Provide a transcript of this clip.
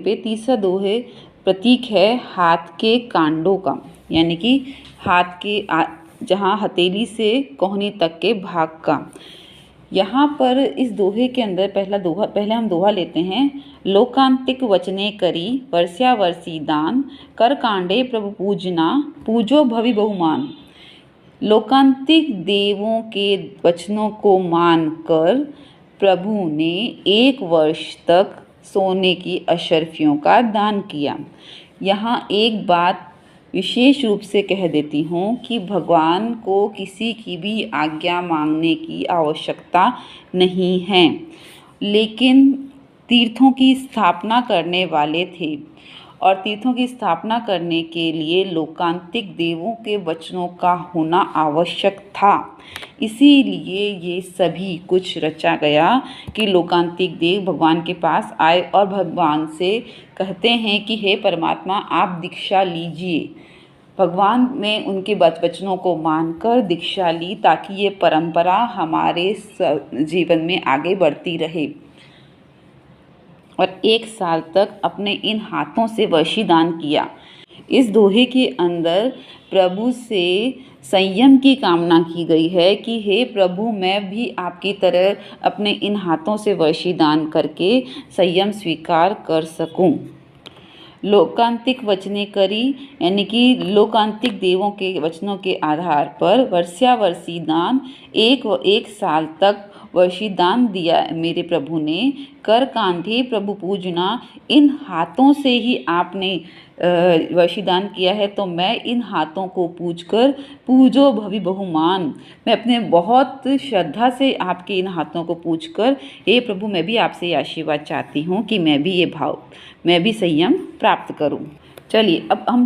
पे तीसरा दोहे प्रतीक है हाथ के कांडों का, यानी कि हाथ के जहाँ हथेली से कोहनी तक के भाग का। यहाँ पर इस दोहे के अंदर पहले हम दोहा लेते हैं। लोकांतिक वचने करी वर्ष्या वर्षी दान, कर कांडे प्रभु पूजना, पूजो भवि बहुमान। लोकांतिक देवों के वचनों को मानकर प्रभु ने 1 वर्ष तक सोने की अशर्फियों का दान किया। यहाँ एक बात विशेष रूप से कह देती हूँ कि भगवान को किसी की भी आज्ञा मांगने की आवश्यकता नहीं है, लेकिन तीर्थों की स्थापना करने वाले थे और तीर्थों की स्थापना करने के लिए लोकांतिक देवों के वचनों का होना आवश्यक था। इसीलिए ये सभी कुछ रचा गया कि लोकांतिक देव भगवान के पास आए और भगवान से कहते हैं कि हे परमात्मा, आप दीक्षा लीजिए। भगवान ने उनके वचनों को मानकर दीक्षा ली ताकि ये परंपरा हमारे जीवन में आगे बढ़ती रहे। और 1 साल तक अपने इन हाथों से वशीदान किया। इस दोहे के अंदर प्रभु से संयम की कामना की गई है कि हे प्रभु, मैं भी आपकी तरह अपने इन हाथों से वशीदान करके संयम स्वीकार कर सकूं। लोकांतिक वचने करी, यानी कि लोकांतिक देवों के वचनों के आधार पर वर्ष्या वर्षी दान, 1 साल तक वर्षीदान दिया मेरे प्रभु ने। कर कांधे प्रभु पूजना, इन हाथों से ही आपने वर्षीदान किया है, तो मैं इन हाथों को पूजकर पूजो भवि बहुमान, मैं अपने बहुत श्रद्धा से आपके इन हाथों को पूजकर हे प्रभु, मैं भी आपसे ये आशीर्वाद चाहती हूँ कि मैं भी संयम प्राप्त करूँ। चलिए अब हम